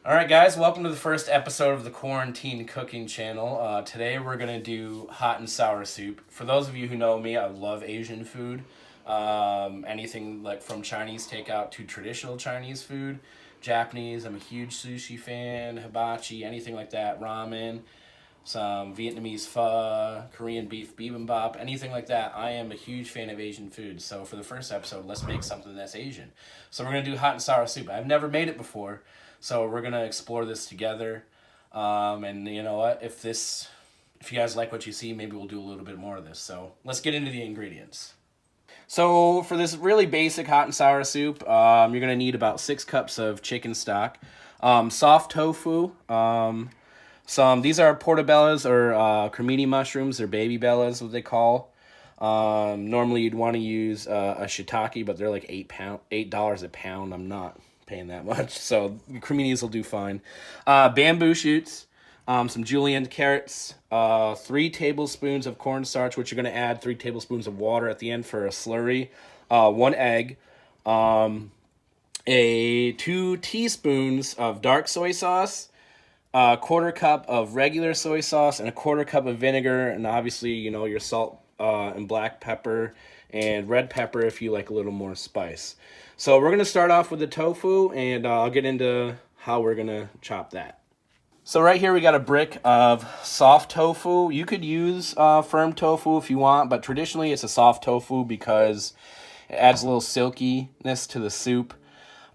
All right, guys, welcome to the first episode of the Quarantine Cooking Channel. Today we're going to do hot and sour soup. For those of you who know me, I love Asian food. Anything like from Chinese takeout to traditional Chinese food. Japanese, I'm a huge sushi fan, hibachi, anything like that, ramen, some Vietnamese pho, Korean beef bibimbap, anything like that. I am a huge fan of Asian food. So for the first episode, let's make something that's Asian. So we're going to do hot and sour soup. I've never made it before. So we're gonna explore this together, and you know what? If you guys like what you see, maybe we'll do a little bit more of this. So let's get into the ingredients. So for this really basic hot and sour soup, you're gonna need about 6 cups of chicken stock, soft tofu, some these are portobellas or cremini mushrooms. They're baby bellas, what they call. Normally you'd want to use a shiitake, but they're like $8 a pound. I'm not paying that much, so creminis will do fine. Bamboo shoots, some julienne carrots, 3 tablespoons of cornstarch, which you're going to add 3 tablespoons of water at the end for a slurry, 1 egg, 2 teaspoons of dark soy sauce, a 1/4 cup of regular soy sauce, and a 1/4 cup of vinegar, and obviously, you know, your salt and black pepper and red pepper if you like a little more spice. So we're going to start off with the tofu, and I'll get into how we're going to chop that. So right here we got a brick of soft tofu. You could use firm tofu if you want, but traditionally it's a soft tofu because it adds a little silkiness to the soup.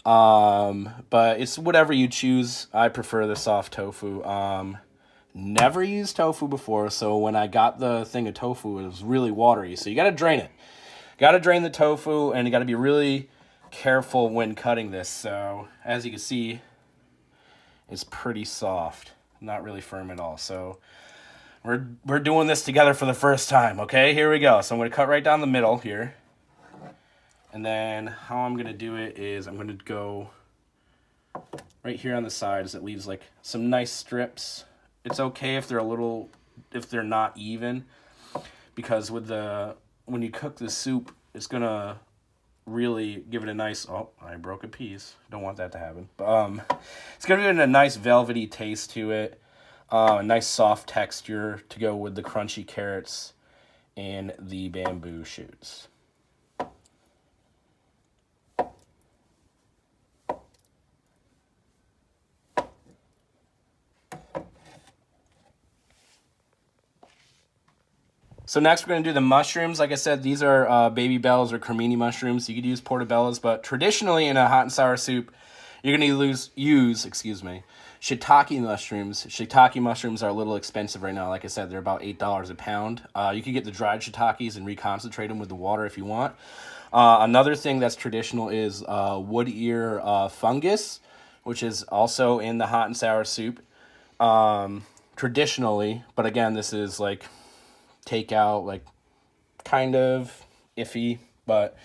But it's whatever you choose. I prefer the soft tofu. Never used tofu before, so when I got the thing of tofu, it was really watery. So you got to drain it. Got to drain the tofu, and you got to be really careful when cutting this. So as you can see, it's pretty soft, not really firm at all. So we're doing this together for the first time. Okay, here we go. So I'm going to cut right down the middle here, and then how I'm going to do it is I'm going to go right here on the sides. It leaves like some nice strips. It's okay if they're not even, because when you cook the soup, it's gonna really give it a nice, oh, I broke a piece. Don't want that to happen. It's going to give it a nice velvety taste to it. A nice soft texture to go with the crunchy carrots and the bamboo shoots. So next we're going to do the mushrooms. Like I said, these are baby bells or cremini mushrooms. You could use portobellas, but traditionally in a hot and sour soup, you're going to use shiitake mushrooms. Shiitake mushrooms are a little expensive right now. Like I said, they're about $8 a pound. You can get the dried shiitakes and reconcentrate them with the water if you want. Another thing that's traditional is wood ear fungus, which is also in the hot and sour soup traditionally. But again, this is like takeout, like kind of iffy, but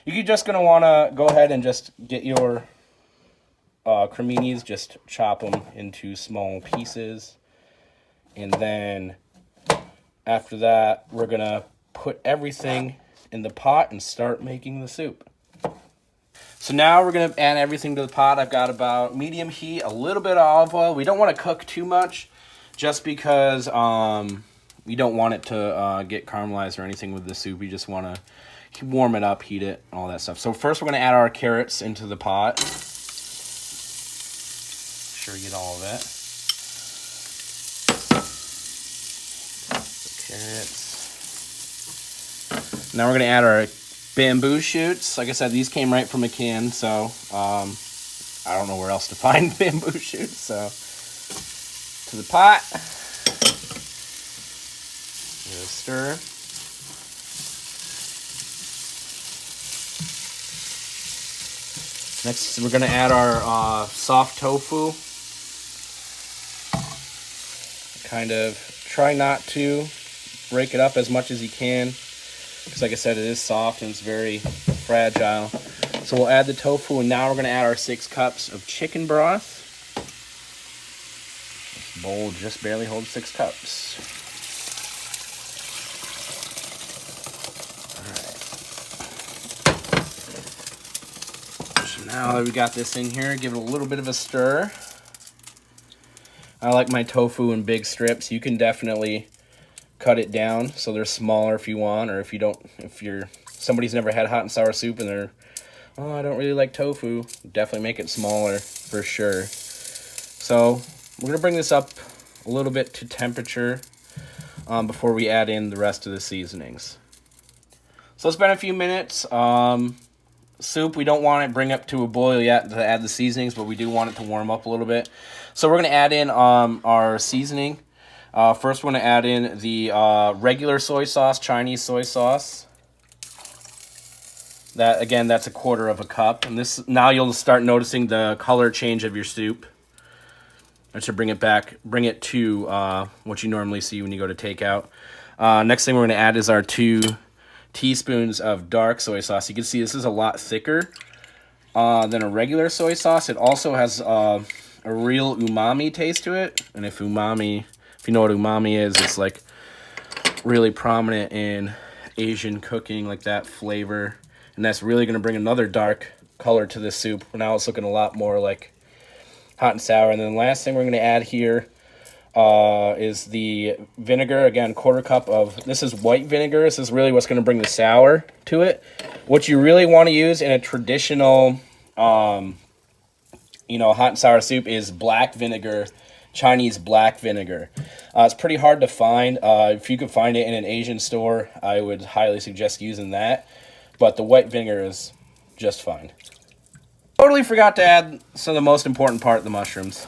you're just gonna want to go ahead and just get your creminis, just chop them into small pieces, and then after that we're gonna put everything in the pot and start making the soup. So now we're gonna add everything to the pot. I've got about medium heat, a little bit of olive oil. We don't want to cook too much, just because you don't want it to get caramelized or anything with the soup. You just want to warm it up, heat it, all that stuff. So first we're going to add our carrots into the pot. Make sure you get all of it. The carrots. Now we're going to add our bamboo shoots. Like I said, these came right from a can, so I don't know where else to find bamboo shoots. So to the pot. Stir. Next, we're going to add our soft tofu. Kind of try not to break it up as much as you can, because like I said, it is soft and it's very fragile. So we'll add the tofu, and now we're going to add our 6 cups of chicken broth. This bowl just barely holds 6 cups. Now that we got this in here, give it a little bit of a stir. I like my tofu in big strips. You can definitely cut it down so they're smaller if you want, or if you don't, if you're somebody's never had hot and sour soup and they're, oh, I don't really like tofu, definitely make it smaller for sure. So we're gonna bring this up a little bit to temperature before we add in the rest of the seasonings. So it's been a few minutes. Soup, we don't want it bring up to a boil yet to add the seasonings, but we do want it to warm up a little bit. So we're going to add in our seasoning. First, we're going to add in the regular soy sauce, Chinese soy sauce. That, again, that's 1/4 cup. And this, now you'll start noticing the color change of your soup. That should bring it to what you normally see when you go to takeout. Next thing we're going to add is our 2 teaspoons of dark soy sauce. You can see this is a lot thicker than a regular soy sauce. It also has a real umami taste to it. And if you know what umami is, it's like really prominent in Asian cooking, like that flavor. And that's really going to bring another dark color to this soup. Now it's looking a lot more like hot and sour. And then the last thing we're going to add here is the vinegar. Again, 1/4 cup of, this is white vinegar. This is really what's going to bring the sour to it. What you really want to use in a traditional, hot and sour soup is black vinegar, Chinese black vinegar. It's pretty hard to find. If you could find it in an Asian store, I would highly suggest using that. But the white vinegar is just fine. Totally forgot to add some of the most important part, the mushrooms.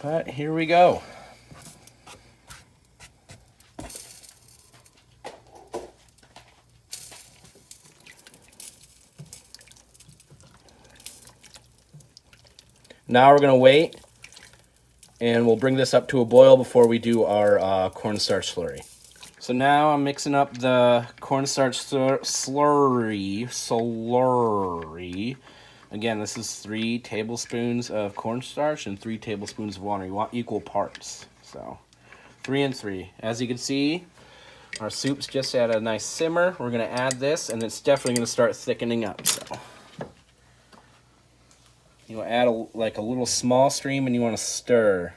But here we go. Now we're going to wait, and we'll bring this up to a boil before we do our cornstarch slurry. So now I'm mixing up the cornstarch slurry. Again, this is 3 tablespoons of cornstarch and 3 tablespoons of water. You want equal parts. So 3 and 3. As you can see, our soup's just at a nice simmer. We're going to add this, and it's definitely going to start thickening up. So you want to add a little small stream, and you want to stir.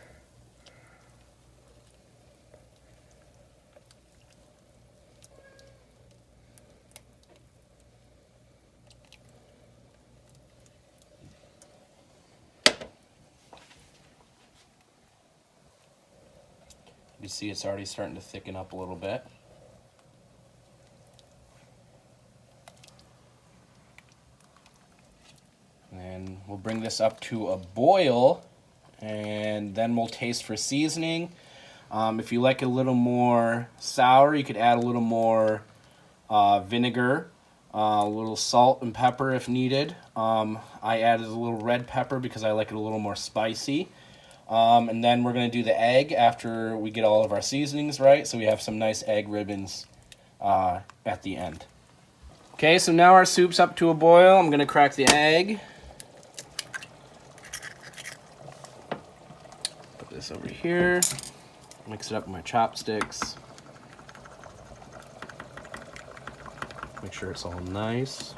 You see it's already starting to thicken up a little bit. And we'll bring this up to a boil, and then we'll taste for seasoning. If you like a little more sour, you could add a little more vinegar, a little salt and pepper if needed. I added a little red pepper because I like it a little more spicy. And then we're going to do the egg after we get all of our seasonings right, so we have some nice egg ribbons at the end. Okay, so now our soup's up to a boil. I'm going to crack the egg. Put this over here. Mix it up with my chopsticks. Make sure it's all nice.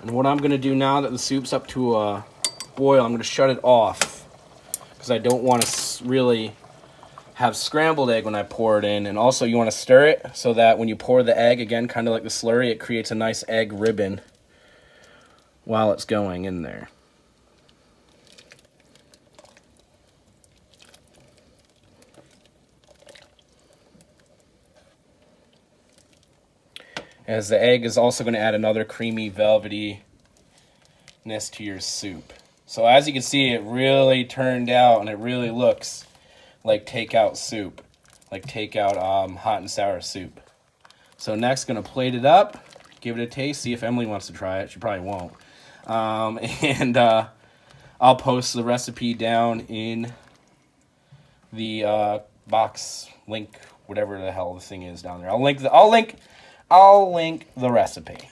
And what I'm going to do now that the soup's up to a boil, I'm going to shut it off because I don't want to really have scrambled egg when I pour it in. And also you want to stir it so that when you pour the egg, again, kind of like the slurry, it creates a nice egg ribbon while it's going in there. As the egg is also going to add another creamy velvetyness to your soup. So as you can see, it really turned out, and it really looks like takeout soup, like takeout hot and sour soup. So next, gonna plate it up, give it a taste, see if Emily wants to try it. She probably won't. I'll post the recipe down in the box link, whatever the hell the thing is down there. I'll link the recipe.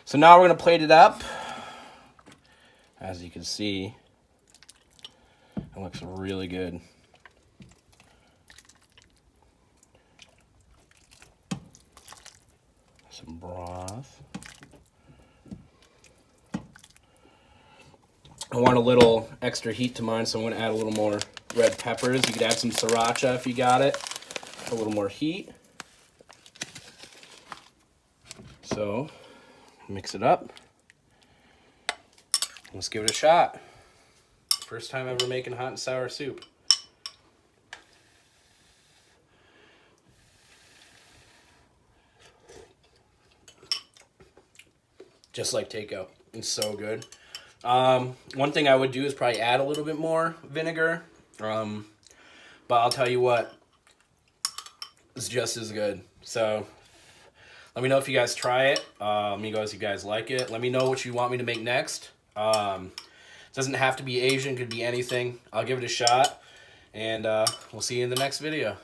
So now we're gonna plate it up. As you can see, it looks really good. Some broth. want a little extra heat to mine, so I'm going to add a little more red peppers. You could add some sriracha if you got it. A little more heat. So, mix it up. Let's give it a shot. First time ever making hot and sour soup. Just like takeout. It's so good. One thing I would do is probably add a little bit more vinegar. But I'll tell you what, it's just as good. So let me know if you guys try it. Let me know if you guys like it. Let me know what you want me to make next. It doesn't have to be Asian, could be anything. I'll give it a shot, and we'll see you in the next video.